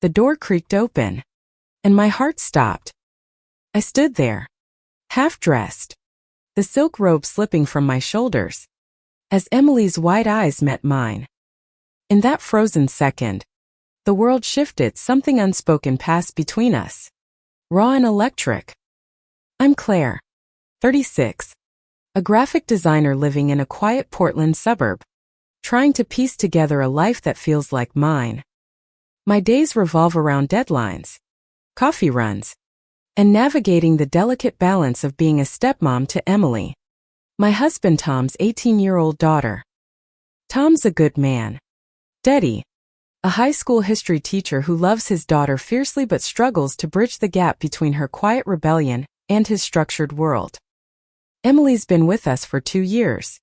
The door creaked open, and my heart stopped. I stood there, half-dressed, the silk robe slipping from my shoulders, as Emily's wide eyes met mine. In that frozen second, the world shifted. Something unspoken passed between us, raw and electric. I'm Claire, 36, a graphic designer living in a quiet Portland suburb, trying to piece together a life that feels like mine. My days revolve around deadlines, coffee runs, and navigating the delicate balance of being a stepmom to Emily, my husband Tom's 18-year-old daughter. Tom's a good man, steady, a high school history teacher who loves his daughter fiercely but struggles to bridge the gap between her quiet rebellion and his structured world. Emily's been with us for 2 years,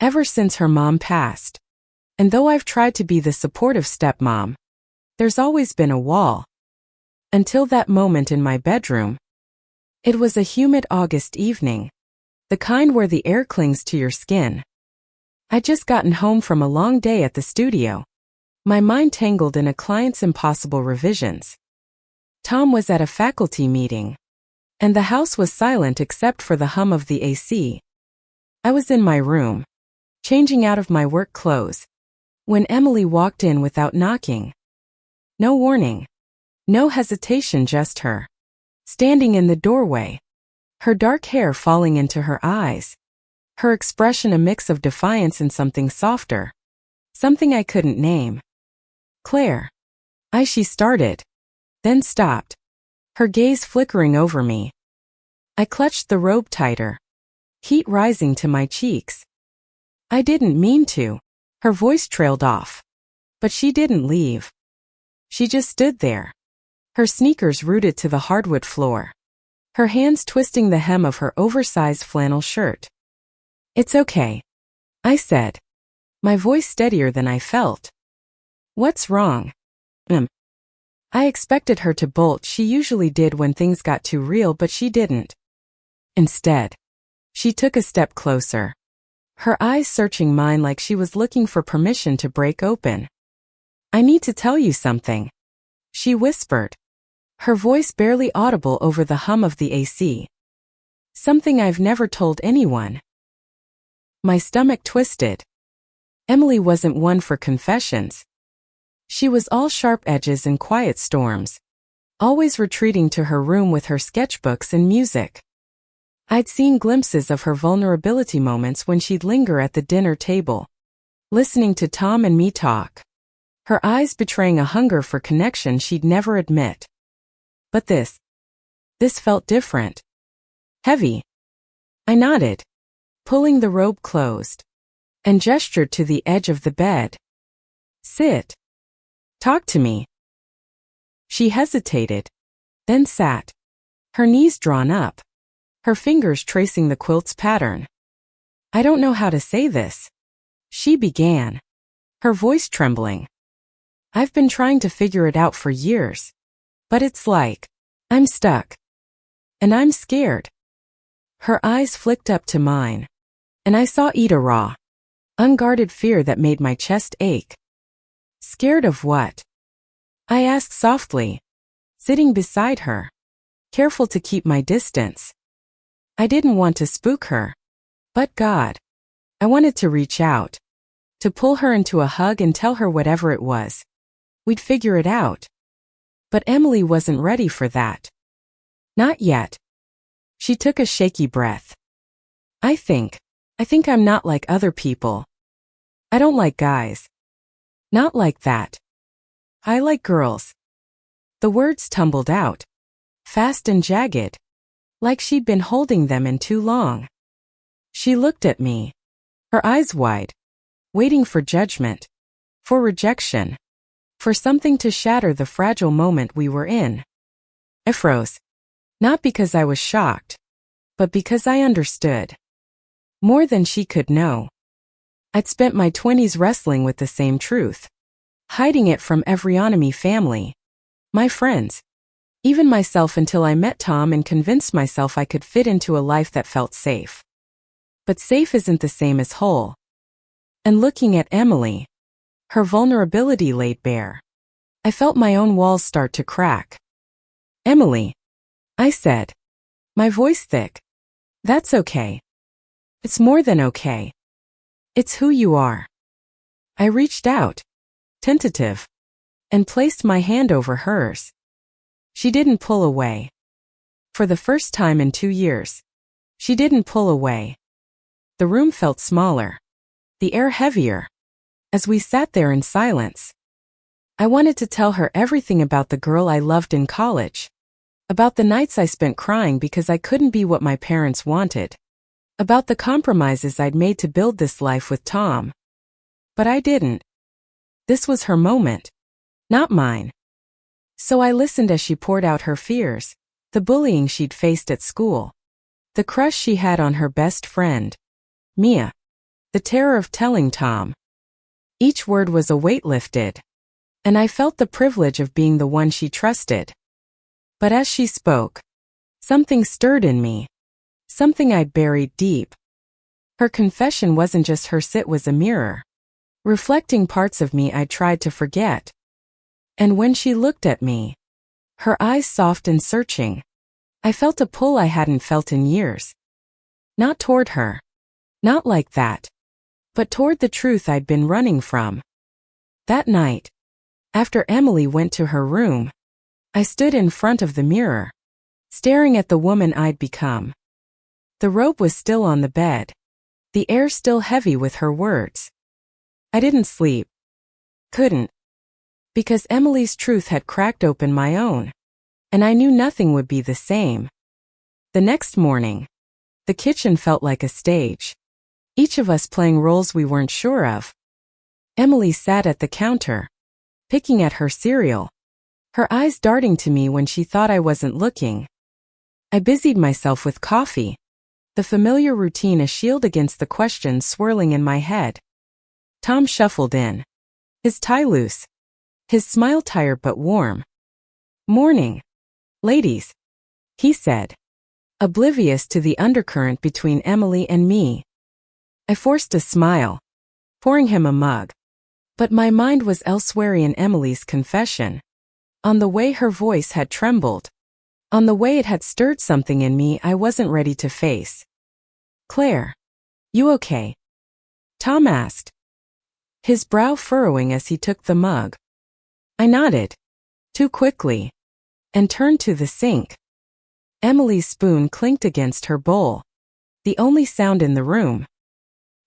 ever since her mom passed. And though I've tried to be the supportive stepmom, there's always been a wall. Until that moment in my bedroom. It was a humid August evening, the kind where the air clings to your skin. I'd just gotten home from a long day at the studio, my mind tangled in a client's impossible revisions. Tom was at a faculty meeting, and the house was silent except for the hum of the AC. I was in my room, changing out of my work clothes, when Emily walked in without knocking. No warning. No hesitation, just her, standing in the doorway, her dark hair falling into her eyes, her expression a mix of defiance and something softer, something I couldn't name. Claire. She started, then stopped, her gaze flickering over me. I clutched the robe tighter, heat rising to my cheeks. I didn't mean to. Her voice trailed off, but she didn't leave. She just stood there, her sneakers rooted to the hardwood floor, her hands twisting the hem of her oversized flannel shirt. "It's okay," I said, my voice steadier than I felt. "What's wrong?" I expected her to bolt. She usually did when things got too real, but she didn't. Instead, she took a step closer, her eyes searching mine like she was looking for permission to break open. "I need to tell you something," she whispered, her voice barely audible over the hum of the AC. "Something I've never told anyone." My stomach twisted. Emily wasn't one for confessions. She was all sharp edges and quiet storms, always retreating to her room with her sketchbooks and music. I'd seen glimpses of her vulnerability moments when she'd linger at the dinner table, listening to Tom and me talk, her eyes betraying a hunger for connection she'd never admit. But this felt different. Heavy. I nodded, pulling the robe closed, and gestured to the edge of the bed. "Sit. Talk to me." She hesitated, then sat, her knees drawn up, her fingers tracing the quilt's pattern. "I don't know how to say this," she began, her voice trembling. "I've been trying to figure it out for years, but it's like I'm stuck. And I'm scared." Her eyes flicked up to mine, and I saw a raw, unguarded fear that made my chest ache. "Scared of what?" I asked softly, sitting beside her, careful to keep my distance. I didn't want to spook her, but God, I wanted to reach out, to pull her into a hug and tell her whatever it was. We'd figure it out. But Emily wasn't ready for that. Not yet. She took a shaky breath. I think I'm not like other people. I don't like guys. Not like that. I like girls." The words tumbled out, fast and jagged, like she'd been holding them in too long. She looked at me, her eyes wide, waiting for judgment, for rejection, for something to shatter the fragile moment we were in. I froze, not because I was shocked, but because I understood. More than she could know. I'd spent my 20s wrestling with the same truth, hiding it from every enemy family, my friends, even myself, until I met Tom and convinced myself I could fit into a life that felt safe. But safe isn't the same as whole. And looking at Emily, her vulnerability laid bare, I felt my own walls start to crack. "Emily," I said, my voice thick. "That's okay. It's more than okay. It's who you are." I reached out, tentative, and placed my hand over hers. She didn't pull away. For the first time in 2 years, she didn't pull away. The room felt smaller, the air heavier, as we sat there in silence. I wanted to tell her everything about the girl I loved in college, about the nights I spent crying because I couldn't be what my parents wanted, about the compromises I'd made to build this life with Tom. But I didn't. This was her moment, not mine. So I listened as she poured out her fears, the bullying she'd faced at school, the crush she had on her best friend, Mia, the terror of telling Tom. Each word was a weight lifted, and I felt the privilege of being the one she trusted. But as she spoke, something stirred in me, something I'd buried deep. Her confession wasn't just hers, it was a mirror, reflecting parts of me I'd tried to forget. And when she looked at me, her eyes soft and searching, I felt a pull I hadn't felt in years. Not toward her, not like that, but toward the truth I'd been running from. That night, after Emily went to her room, I stood in front of the mirror, staring at the woman I'd become. The robe was still on the bed, the air still heavy with her words. I didn't sleep. Couldn't. Because Emily's truth had cracked open my own, and I knew nothing would be the same. The next morning, the kitchen felt like a stage, each of us playing roles we weren't sure of. Emily sat at the counter, picking at her cereal, her eyes darting to me when she thought I wasn't looking. I busied myself with coffee, the familiar routine a shield against the questions swirling in my head. Tom shuffled in, his tie loose, his smile tired but warm. "Morning, ladies," he said, oblivious to the undercurrent between Emily and me. I forced a smile, pouring him a mug. But my mind was elsewhere in Emily's confession, on the way her voice had trembled, on the way it had stirred something in me I wasn't ready to face. "Claire, you okay?" Tom asked, his brow furrowing as he took the mug. I nodded, too quickly, and turned to the sink. Emily's spoon clinked against her bowl, the only sound in the room.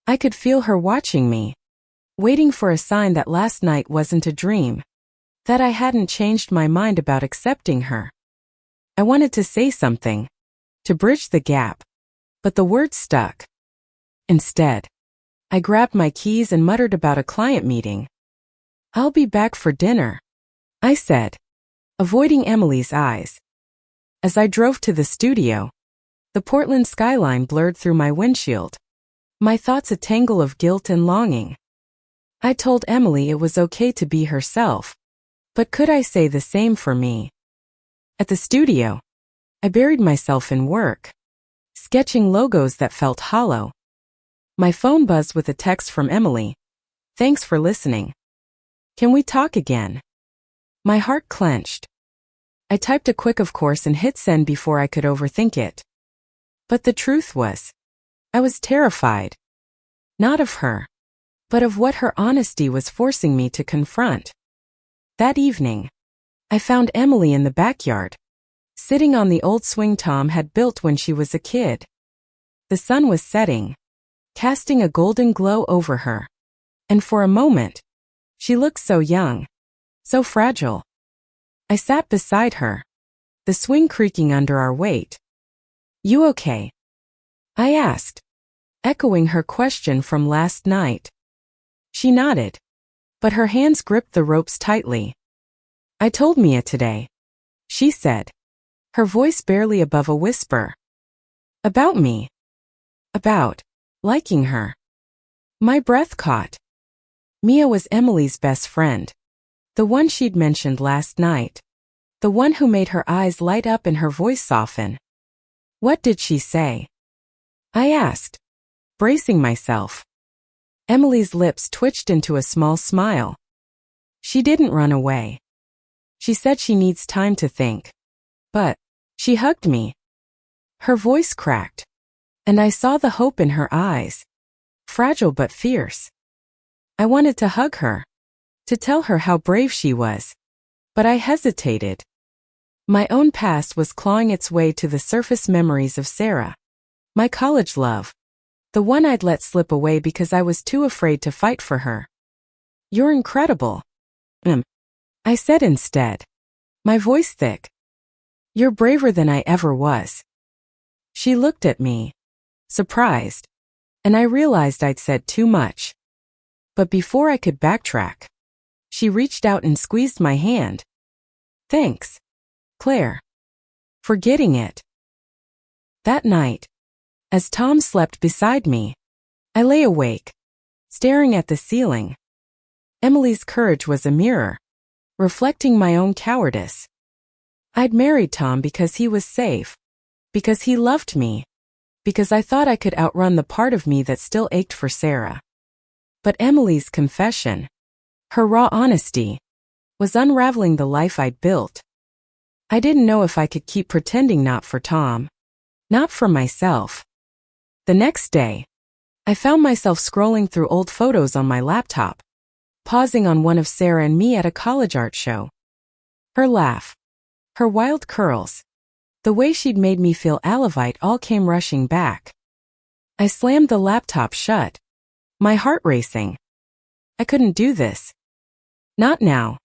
I could feel her watching me, waiting for a sign that last night wasn't a dream, that I hadn't changed my mind about accepting her. I wanted to say something, to bridge the gap, but the words stuck. Instead, I grabbed my keys and muttered about a client meeting. "I'll be back for dinner," I said, avoiding Emily's eyes. As I drove to the studio, the Portland skyline blurred through my windshield, my thoughts a tangle of guilt and longing. I told Emily it was okay to be herself, but could I say the same for me? At the studio, I buried myself in work, sketching logos that felt hollow. My phone buzzed with a text from Emily. "Thanks for listening. Can we talk again?" My heart clenched. I typed a quick of course and hit send before I could overthink it. But the truth was, I was terrified. Not of her, but of what her honesty was forcing me to confront. That evening, I found Emily in the backyard, sitting on the old swing Tom had built when she was a kid. The sun was setting, casting a golden glow over her, and for a moment, she looked so young, so fragile. I sat beside her, the swing creaking under our weight. "You okay?" I asked, echoing her question from last night. She nodded, but her hands gripped the ropes tightly. "I told Mia today," she said, her voice barely above a whisper. "About me. About liking her." My breath caught. Mia was Emily's best friend, the one she'd mentioned last night, the one who made her eyes light up and her voice soften. "What did she say?" I asked, bracing myself. Emily's lips twitched into a small smile. "She didn't run away," She said she needs time to think. But she hugged me. Her voice cracked, and I saw the hope in her eyes. Fragile but fierce. I wanted to hug her, to tell her how brave she was. But I hesitated. My own past was clawing its way to the surface memories of Sarah. My college love. The one I'd let slip away because I was too afraid to fight for her. You're incredible. I said instead, my voice thick. You're braver than I ever was. She looked at me, surprised, and I realized I'd said too much. But before I could backtrack, she reached out and squeezed my hand. Thanks, Claire, for getting it. That night, as Tom slept beside me, I lay awake, staring at the ceiling. Emily's courage was a mirror, reflecting my own cowardice. I'd married Tom because he was safe, because he loved me, because I thought I could outrun the part of me that still ached for Sarah. But Emily's confession, her raw honesty, was unraveling the life I'd built. I didn't know if I could keep pretending not for Tom, not for myself. The next day, I found myself scrolling through old photos on my laptop, pausing on one of Sarah and me at a college art show. Her laugh, her wild curls, the way she'd made me feel Alevite all came rushing back. I slammed the laptop shut, my heart racing. I couldn't do this. Not now.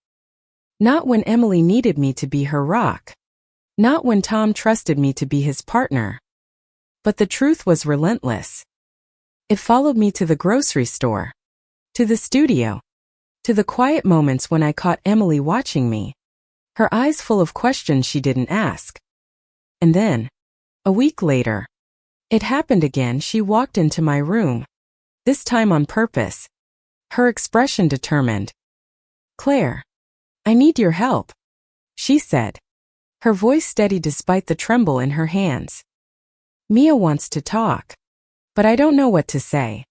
Not when Emily needed me to be her rock. Not when Tom trusted me to be his partner. But the truth was relentless. It followed me to the grocery store, to the studio, to the quiet moments when I caught Emily watching me, her eyes full of questions she didn't ask. And then, a week later, it happened again. She walked into my room, this time on purpose, her expression determined. Claire, I need your help, she said, her voice steady despite the tremble in her hands. Mia wants to talk, but I don't know what to say.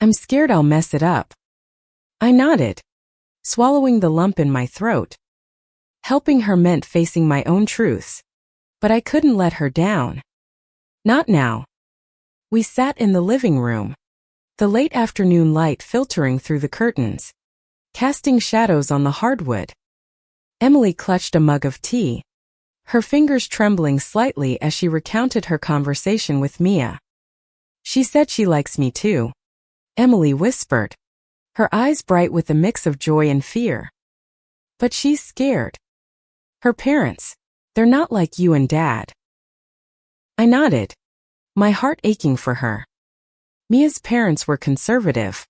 I'm scared I'll mess it up. I nodded, swallowing the lump in my throat. Helping her meant facing my own truths, but I couldn't let her down. Not now. We sat in the living room, the late afternoon light filtering through the curtains, casting shadows on the hardwood. Emily clutched a mug of tea, her fingers trembling slightly as she recounted her conversation with Mia. She said she likes me too, Emily whispered, her eyes bright with a mix of joy and fear. But she's scared. Her parents, they're not like you and Dad. I nodded, my heart aching for her. Mia's parents were conservative,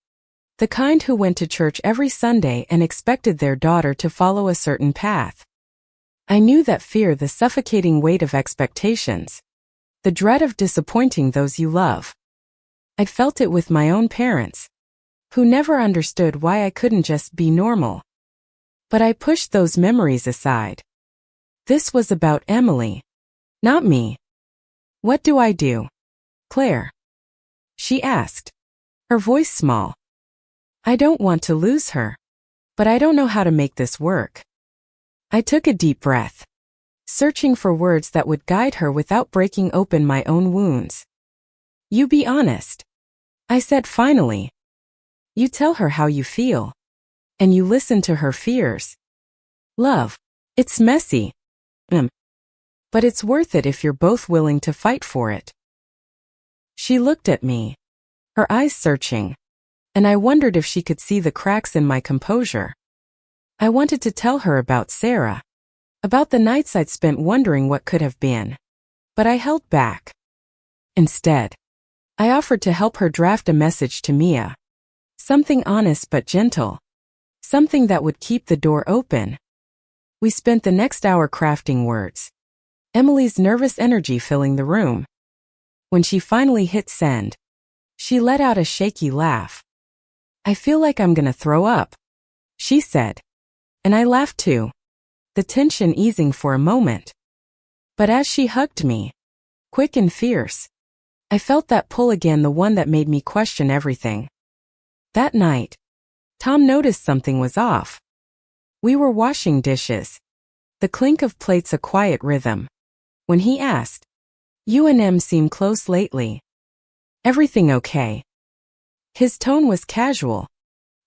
the kind who went to church every Sunday and expected their daughter to follow a certain path. I knew that fear, the suffocating weight of expectations, the dread of disappointing those you love. I'd felt it with my own parents, who never understood why I couldn't just be normal. But I pushed those memories aside. This was about Emily, not me. What do I do, Claire? She asked, her voice small. I don't want to lose her, but I don't know how to make this work. I took a deep breath, searching for words that would guide her without breaking open my own wounds. You be honest, I said finally. You tell her how you feel, and you listen to her fears. Love, it's messy. But it's worth it if you're both willing to fight for it. She looked at me, her eyes searching, and I wondered if she could see the cracks in my composure. I wanted to tell her about Sarah, about the nights I'd spent wondering what could have been, but I held back. Instead, I offered to help her draft a message to Mia, something honest but gentle, something that would keep the door open. We spent the next hour crafting words, Emily's nervous energy filling the room. When she finally hit send, she let out a shaky laugh. I feel like I'm gonna throw up, she said. And I laughed too, the tension easing for a moment. But as she hugged me, quick and fierce, I felt that pull again, the one that made me question everything. That night, Tom noticed something was off. We were washing dishes, The clink of plates a quiet rhythm. When he asked, "You and Em seem close lately. Everything okay?" His tone was casual,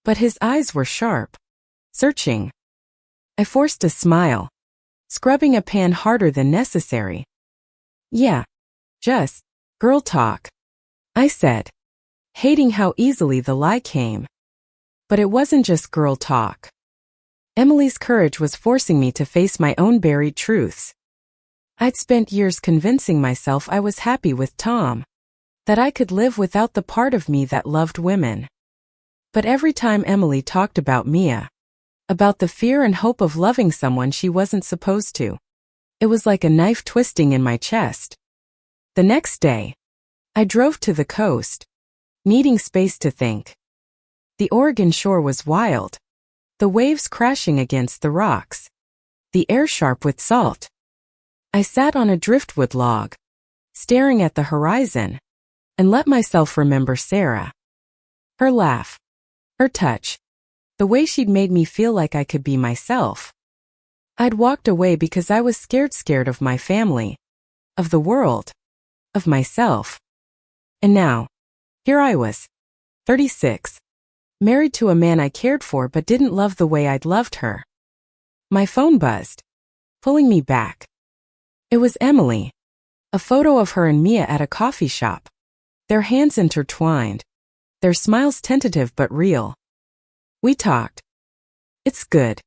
but his eyes were sharp, searching. I forced a smile, scrubbing a pan harder than necessary. "Yeah, just girl talk," I said, hating how easily the lie came. But it wasn't just girl talk. Emily's courage was forcing me to face my own buried truths. I'd spent years convincing myself I was happy with Tom, that I could live without the part of me that loved women. But every time Emily talked about Mia, about the fear and hope of loving someone she wasn't supposed to, it was like a knife twisting in my chest. The next day, I drove to the coast, needing space to think. The Oregon shore was wild, the waves crashing against the rocks, the air sharp with salt. I sat on a driftwood log, staring at the horizon, and let myself remember Sarah. Her laugh, her touch, the way she'd made me feel like I could be myself. I'd walked away because I was scared of my family, of the world, of myself. And now, here I was, 36, married to a man I cared for but didn't love the way I'd loved her. My phone buzzed, pulling me back. It was Emily, a photo of her and Mia at a coffee shop, their hands intertwined, their smiles tentative but real. We talked. "It's good,"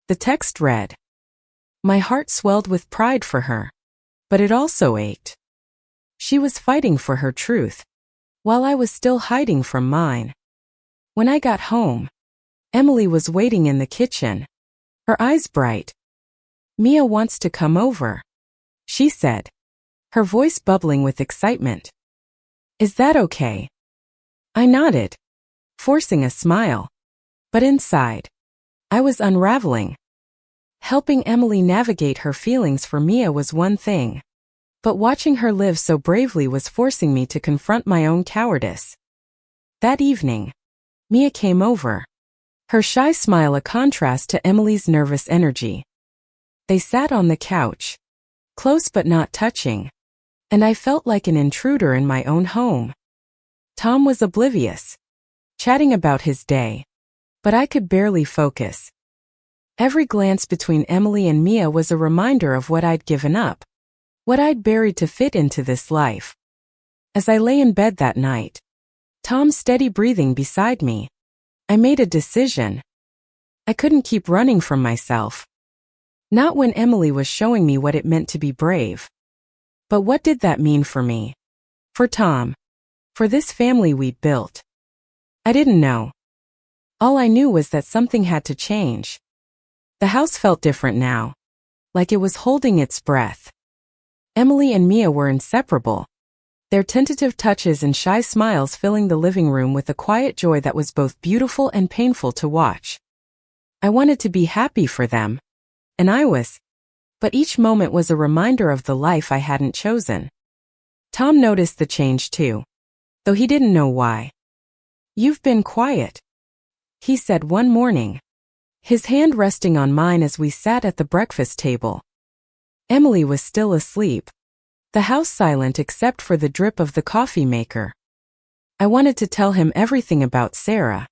the text read. My heart swelled with pride for her, but it also ached. She was fighting for her truth, while I was still hiding from mine. When I got home, Emily was waiting in the kitchen, her eyes bright. "Mia wants to come over," she said, her voice bubbling with excitement. "Is that okay?" I nodded, forcing a smile. But inside, I was unraveling. Helping Emily navigate her feelings for Mia was one thing, but watching her live so bravely was forcing me to confront my own cowardice. That evening, Mia came over, her shy smile a contrast to Emily's nervous energy. They sat on the couch, close but not touching, and I felt like an intruder in my own home. Tom was oblivious, chatting about his day, but I could barely focus. Every glance between Emily and Mia was a reminder of what I'd given up, what I'd buried to fit into this life. As I lay in bed that night, Tom's steady breathing beside me, I made a decision. I couldn't keep running from myself. Not when Emily was showing me what it meant to be brave. But what did that mean for me? For Tom? For this family we'd built? I didn't know. All I knew was that something had to change. The house felt different now, like it was holding its breath. Emily and Mia were inseparable, their tentative touches and shy smiles filling the living room with a quiet joy that was both beautiful and painful to watch. I wanted to be happy for them, and I was, but each moment was a reminder of the life I hadn't chosen. Tom noticed the change too, though he didn't know why. "You've been quiet," he said one morning, his hand resting on mine as we sat at the breakfast table. Emily was still asleep, the house silent except for the drip of the coffee maker. I wanted to tell him everything about Sarah,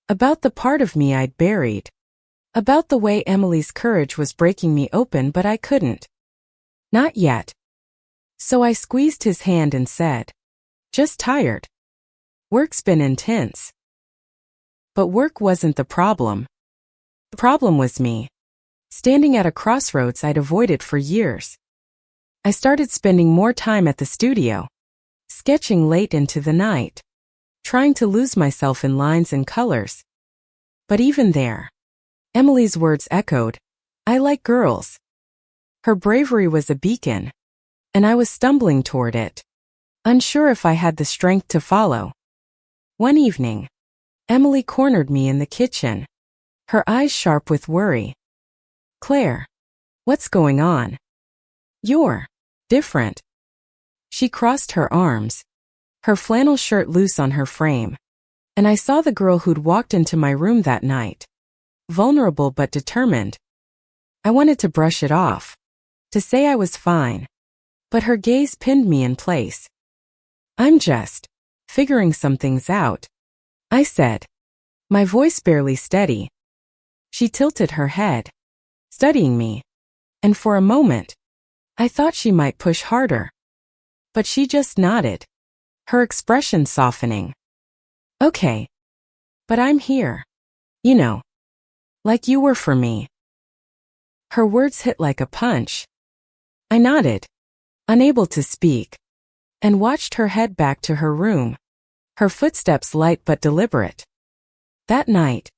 about the part of me I'd buried, about the way Emily's courage was breaking me open, but I couldn't. Not yet. So I squeezed his hand and said, "Just tired. Work's been intense." But work wasn't the problem. The problem was me, standing at a crossroads I'd avoided for years. I started spending more time at the studio, sketching late into the night, trying to lose myself in lines and colors. But even there, Emily's words echoed, "I like girls." Her bravery was a beacon, and I was stumbling toward it, unsure if I had the strength to follow. One evening, Emily cornered me in the kitchen, her eyes sharp with worry. "Claire, what's going on? You're different." She crossed her arms, her flannel shirt loose on her frame, and I saw the girl who'd walked into my room that night, vulnerable but determined. I wanted to brush it off, to say I was fine, but her gaze pinned me in place. I'm just figuring some things out, I said, my voice barely steady. She tilted her head, studying me, and for a moment, I thought she might push harder. But she just nodded, her expression softening. Okay. But I'm here. You know. Like you were for me. Her words hit like a punch. I nodded, unable to speak, and watched her head back to her room, her footsteps light but deliberate. That night,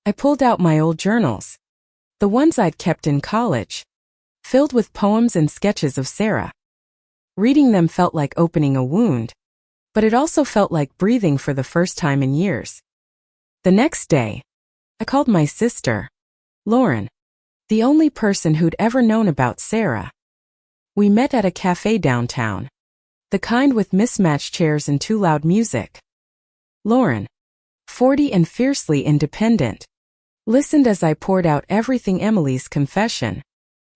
I pulled out my old journals, the ones I'd kept in college, filled with poems and sketches of Sarah. Reading them felt like opening a wound, but it also felt like breathing for the first time in years. The next day, I called my sister, Lauren, the only person who'd ever known about Sarah. We met at a cafe downtown, the kind with mismatched chairs and too loud music. Lauren, 40 and fiercely independent, listened as I poured out everything: Emily's confession,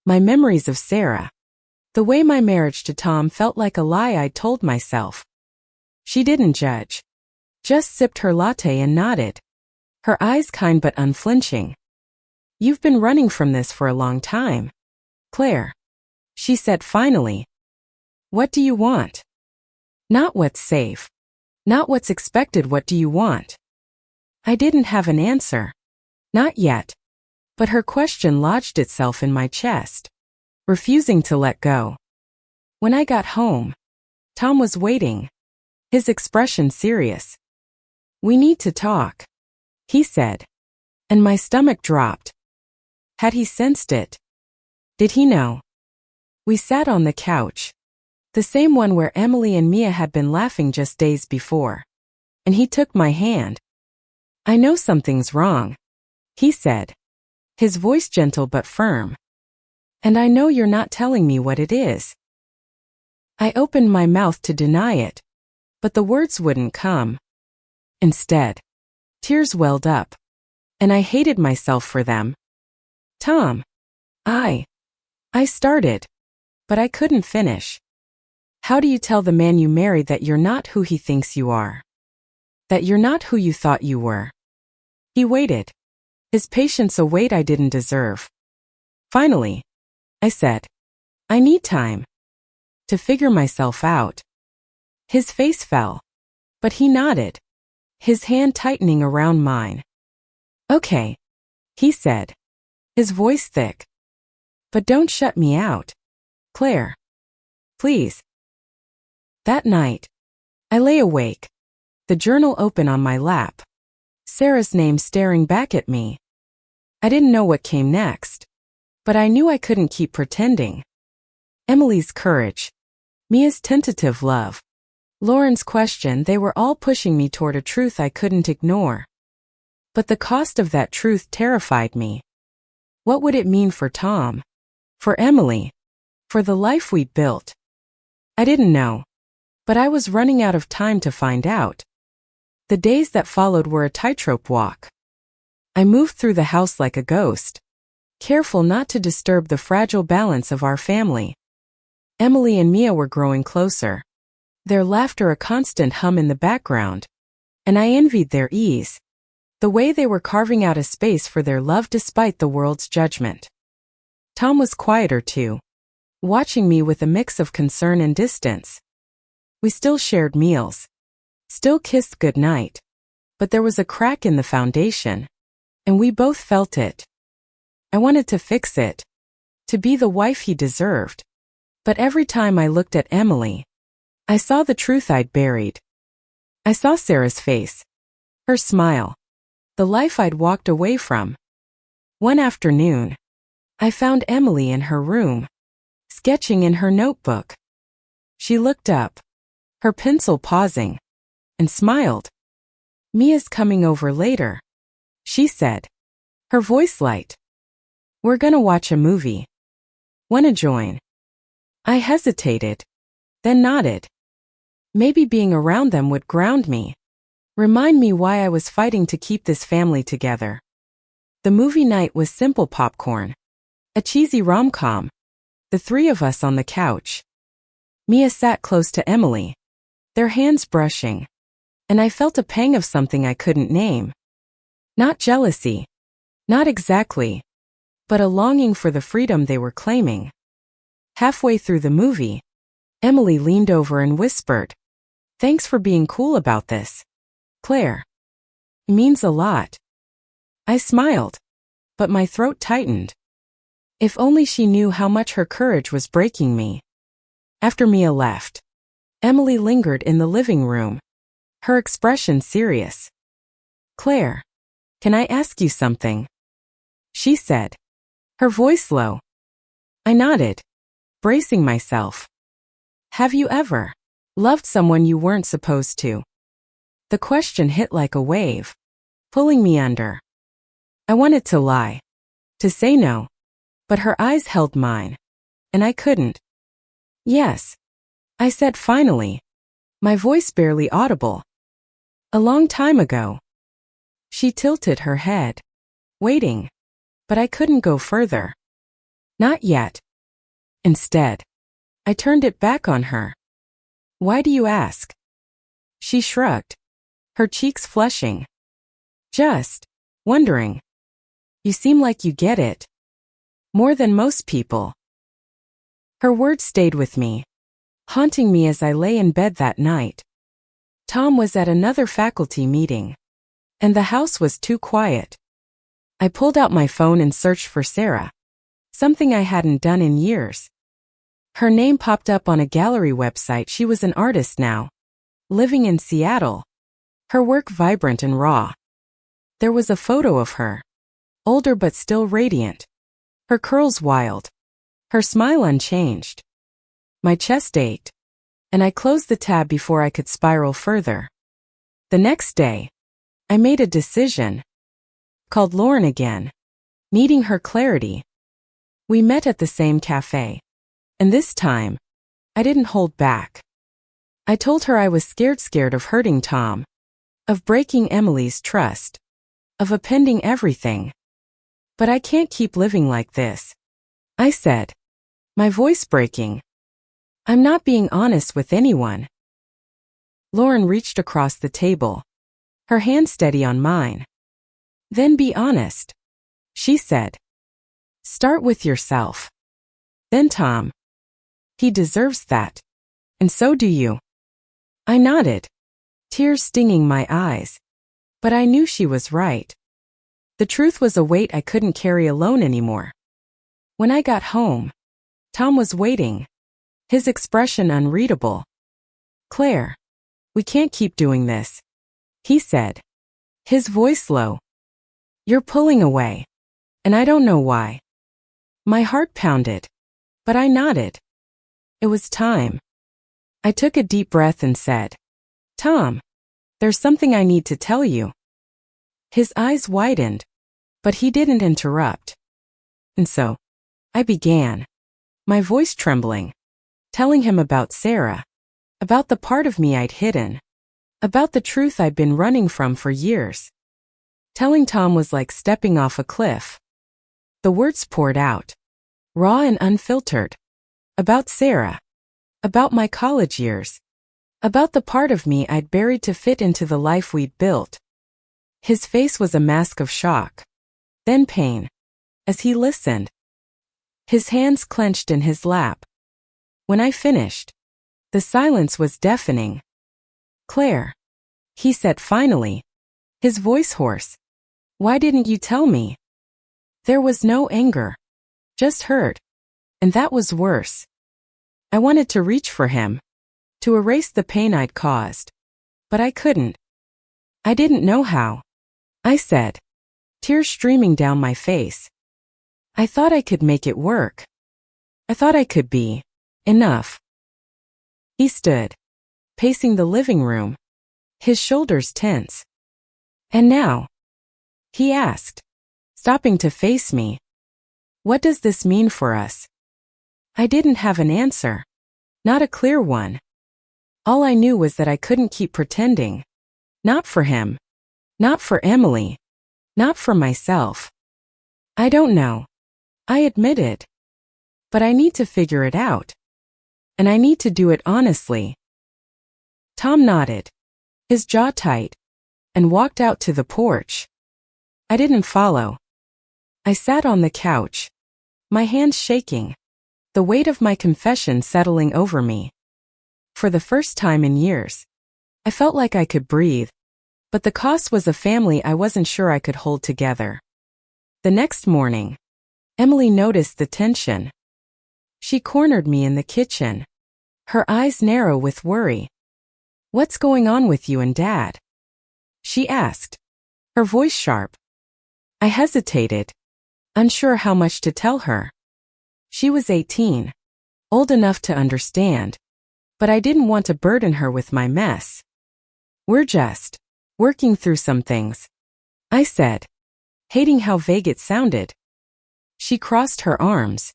my memories of Sarah, the way my marriage to Tom felt like a lie I'd told myself. She didn't judge, just sipped her latte and nodded, her eyes kind but unflinching. You've been running from this for a long time, Claire, she said finally. What do you want? Not what's safe. Not what's expected. What do you want? I didn't have an answer. Not yet. But her question lodged itself in my chest, refusing to let go. When I got home, Tom was waiting, his expression serious. We need to talk, he said, and my stomach dropped. Had he sensed it? Did he know? We sat on the couch, the same one where Emily and Mia had been laughing just days before, and he took my hand. I know something's wrong, he said, his voice gentle but firm. And I know you're not telling me what it is. I opened my mouth to deny it, but the words wouldn't come. Instead, tears welled up, and I hated myself for them. Tom, I started, but I couldn't finish. How do you tell the man you married that you're not who he thinks you are? That you're not who you thought you were? He waited, his patience a weight I didn't deserve. Finally, I said, I need time to figure myself out. His face fell, but he nodded, his hand tightening around mine. Okay, he said, his voice thick. But don't shut me out, Claire. Please. That night, I lay awake, the journal open on my lap, Sarah's name staring back at me. I didn't know what came next, but I knew I couldn't keep pretending. Emily's courage, Mia's tentative love, Lauren's question, they were all pushing me toward a truth I couldn't ignore. But the cost of that truth terrified me. What would it mean for Tom? For Emily? For the life we'd built? I didn't know. But I was running out of time to find out. The days that followed were a tightrope walk. I moved through the house like a ghost, careful not to disturb the fragile balance of our family. Emily and Mia were growing closer, their laughter a constant hum in the background, and I envied their ease, the way they were carving out a space for their love despite the world's judgment. Tom was quieter too, watching me with a mix of concern and distance. We still shared meals, still kissed goodnight, but there was a crack in the foundation, and we both felt it. I wanted to fix it, to be the wife he deserved. But every time I looked at Emily, I saw the truth I'd buried. I saw Sarah's face, her smile, the life I'd walked away from. One afternoon, I found Emily in her room, sketching in her notebook. She looked up, her pencil pausing, and smiled. Mia's coming over later, she said, her voice light. We're gonna watch a movie. Wanna join? I hesitated, then nodded. Maybe being around them would ground me, remind me why I was fighting to keep this family together. The movie night was simple popcorn, A cheesy rom-com. The three of us on the couch. Mia sat close to Emily, their hands brushing, and I felt a pang of something I couldn't name. Not jealousy. Not exactly. But a longing for the freedom they were claiming. Halfway through the movie, Emily leaned over and whispered, "Thanks for being cool about this, Claire. It means a lot." I smiled, but my throat tightened. If only she knew how much her courage was breaking me. After Mia left, Emily lingered in the living room, her expression serious. "Claire, can I ask you something?" she said, her voice low. I nodded, bracing myself. "Have you ever loved someone you weren't supposed to?" The question hit like a wave, pulling me under. I wanted to lie, to say no, but her eyes held mine, and I couldn't. "Yes," I said finally, my voice barely audible. "A long time ago." She tilted her head, waiting, but I couldn't go further. Not yet. Instead, I turned it back on her. "Why do you ask?" She shrugged, her cheeks flushing. "Just wondering. You seem like you get it. More than most people." Her words stayed with me, haunting me as I lay in bed that night. Tom was at another faculty meeting, and the house was too quiet. I pulled out my phone and searched for Sarah, something I hadn't done in years. Her name popped up on a gallery website. She was an artist now, living in Seattle, her work vibrant and raw. There was a photo of her, older but still radiant, her curls wild, her smile unchanged. My chest ached, and I closed the tab before I could spiral further. The next day, I made a decision. Called Lauren again, needing her clarity. We met at the same cafe, and this time, I didn't hold back. I told her I was scared of hurting Tom, of breaking Emily's trust, of upending everything. "But I can't keep living like this," I said, my voice breaking. "I'm not being honest with anyone." Lauren reached across the table, her hand steady on mine. "Then be honest," she said. "Start with yourself. Then Tom. He deserves that. And so do you." I nodded, tears stinging my eyes. But I knew she was right. The truth was a weight I couldn't carry alone anymore. When I got home, Tom was waiting, his expression unreadable. "Claire, we can't keep doing this," he said, his voice low. "You're pulling away, and I don't know why." My heart pounded, but I nodded. It was time. I took a deep breath and said, "Tom, there's something I need to tell you." His eyes widened, but he didn't interrupt. And so, I began, my voice trembling, telling him about Sarah, about the part of me I'd hidden, about the truth I'd been running from for years. Telling Tom was like stepping off a cliff. The words poured out, raw and unfiltered. About Sarah. About my college years. About the part of me I'd buried to fit into the life we'd built. His face was a mask of shock, then pain, as he listened. His hands clenched in his lap. When I finished, the silence was deafening. "Claire," he said finally, his voice hoarse. "Why didn't you tell me?" There was no anger, just hurt, and that was worse. I wanted to reach for him, to erase the pain I'd caused, but I couldn't. I didn't know how. I said, tears streaming down my face. I thought I could make it work. I thought I could be enough. He stood, pacing the living room, his shoulders tense. "And now?" he asked, stopping to face me. "What does this mean for us?" I didn't have an answer, not a clear one. All I knew was that I couldn't keep pretending. Not for him. Not for Emily. Not for myself. "I don't know," I admit it. But I need to figure it out. And I need to do it honestly. Tom nodded, his jaw tight, and walked out to the porch. I didn't follow. I sat on the couch, my hands shaking, the weight of my confession settling over me. For the first time in years, I felt like I could breathe, but the cost was a family I wasn't sure I could hold together. The next morning, Emily noticed the tension. She cornered me in the kitchen, her eyes narrow with worry. "What's going on with you and Dad?" she asked, her voice sharp. I hesitated, unsure how much to tell her. She was 18, old enough to understand, but I didn't want to burden her with my mess. "We're just working through some things," I said, hating how vague it sounded. She crossed her arms,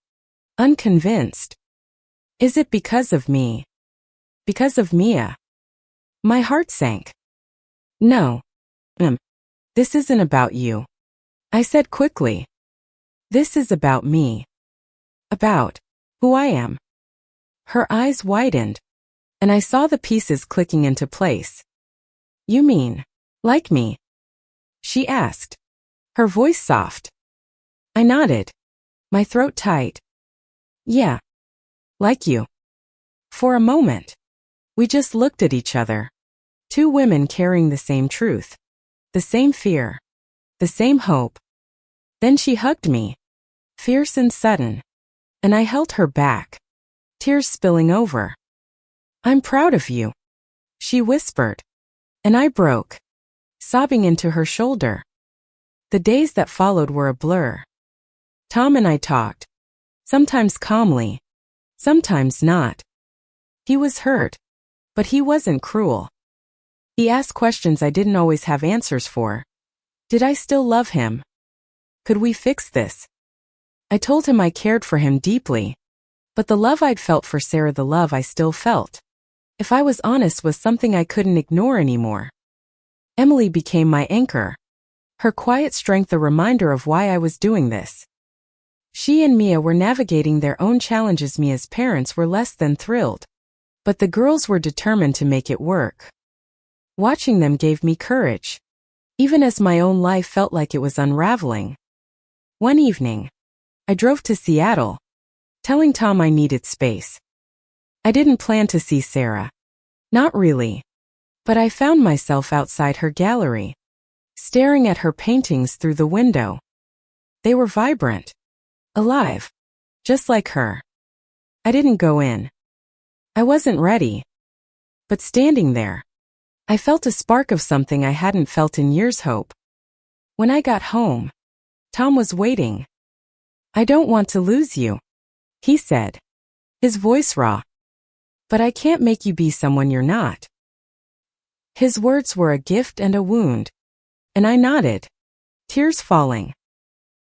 unconvinced. "Is it because of me? Because of Mia?" My heart sank. "No. This isn't about you," I said quickly. "This is about me. About who I am." Her eyes widened, and I saw the pieces clicking into place. "You mean, like me?" she asked, her voice soft. I nodded, my throat tight. "Yeah, like you." For a moment, we just looked at each other. Two women carrying the same truth, the same fear, the same hope. Then she hugged me, fierce and sudden, and I held her back, tears spilling over. "I'm proud of you," she whispered, and I broke, sobbing into her shoulder. The days that followed were a blur. Tom and I talked, sometimes calmly, sometimes not. He was hurt, but he wasn't cruel. He asked questions I didn't always have answers for. Did I still love him? Could we fix this? I told him I cared for him deeply, but the love I'd felt for Sarah, the love I still felt, if I was honest, was something I couldn't ignore anymore. Emily became my anchor, her quiet strength a reminder of why I was doing this. She and Mia were navigating their own challenges. Mia's parents were less than thrilled, but the girls were determined to make it work. Watching them gave me courage, even as my own life felt like it was unraveling. One evening, I drove to Seattle, telling Tom I needed space. I didn't plan to see Sarah. Not really. But I found myself outside her gallery, staring at her paintings through the window. They were vibrant, alive, just like her. I didn't go in. I wasn't ready. But standing there, I felt a spark of something I hadn't felt in years: hope. When I got home, Tom was waiting. "I don't want to lose you," he said, his voice raw. "But I can't make you be someone you're not." His words were a gift and a wound, and I nodded, tears falling.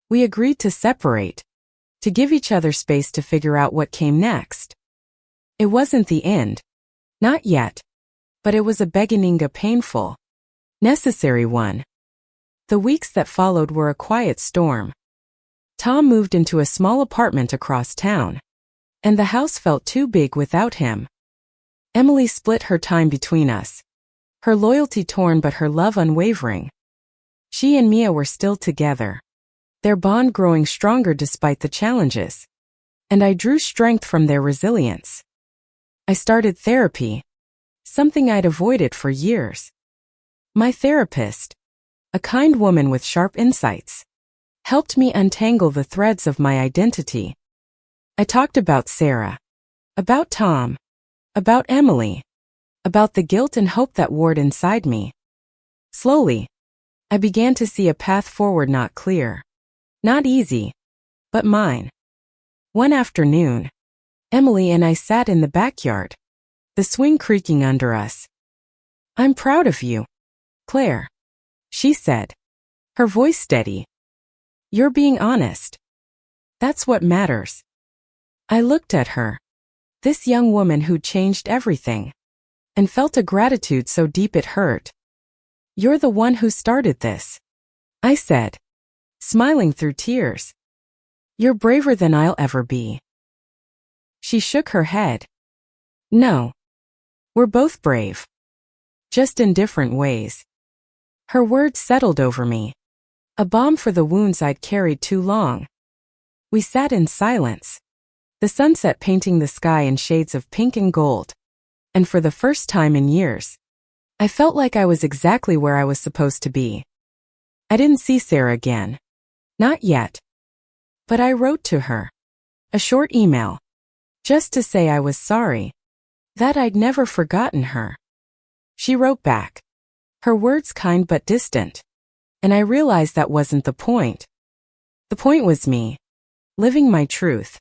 We agreed to separate, to give each other space to figure out what came next. It wasn't the end. Not yet. But it was a beginning, a painful, necessary one. The weeks that followed were a quiet storm. Tom moved into a small apartment across town, and the house felt too big without him. Emily split her time between us, her loyalty torn but her love unwavering. She and Mia were still together, their bond growing stronger despite the challenges, and I drew strength from their resilience. I started therapy, something I'd avoided for years. My therapist, a kind woman with sharp insights, helped me untangle the threads of my identity. I talked about Sarah, about Tom, about Emily, about the guilt and hope that warred inside me. Slowly, I began to see a path forward, not clear, not easy, but mine. One afternoon, Emily and I sat in the backyard, the swing creaking under us. "I'm proud of you, Claire," she said, her voice steady. "You're being honest. That's what matters." I looked at her, this young woman who'd changed everything, and felt a gratitude so deep it hurt. "You're the one who started this," I said, smiling through tears. You're braver than I'll ever be. She shook her head. No. We're both brave. Just in different ways. Her words settled over me. A balm for the wounds I'd carried too long. We sat in silence. The sunset painting the sky in shades of pink and gold. And for the first time in years, I felt like I was exactly where I was supposed to be. I didn't see Sarah again. Not yet. But I wrote to her. A short email. Just to say I was sorry. That I'd never forgotten her. She wrote back. Her words kind but distant. And I realized that wasn't the point. The point was me. Living my truth.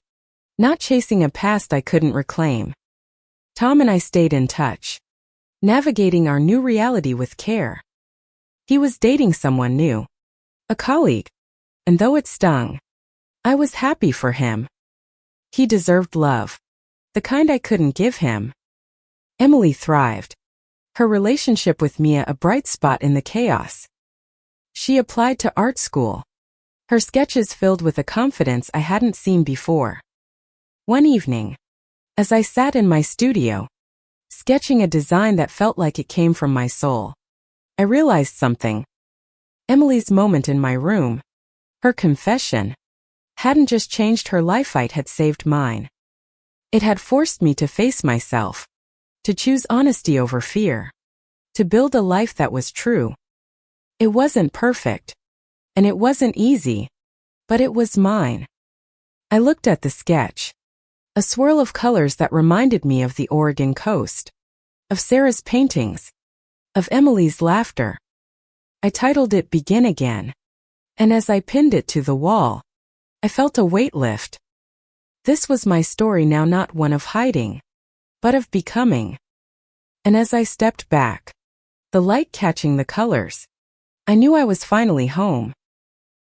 Not chasing a past I couldn't reclaim. Tom and I stayed in touch. Navigating our new reality with care. He was dating someone new. A colleague. And though it stung, I was happy for him. He deserved love. The kind I couldn't give him. Emily thrived. Her relationship with Mia a bright spot in the chaos. She applied to art school. Her sketches filled with a confidence I hadn't seen before. One evening, as I sat in my studio, sketching a design that felt like it came from my soul, I realized something. Emily's moment in my room, her confession, hadn't just changed her life, it had saved mine. It had forced me to face myself, to choose honesty over fear, to build a life that was true. It wasn't perfect, and it wasn't easy, but it was mine. I looked at the sketch. A swirl of colors that reminded me of the Oregon coast, of Sarah's paintings, of Emily's laughter. I titled it Begin Again, and as I pinned it to the wall, I felt a weight lift. This was my story now, not one of hiding, but of becoming. And as I stepped back, the light catching the colors, I knew I was finally home.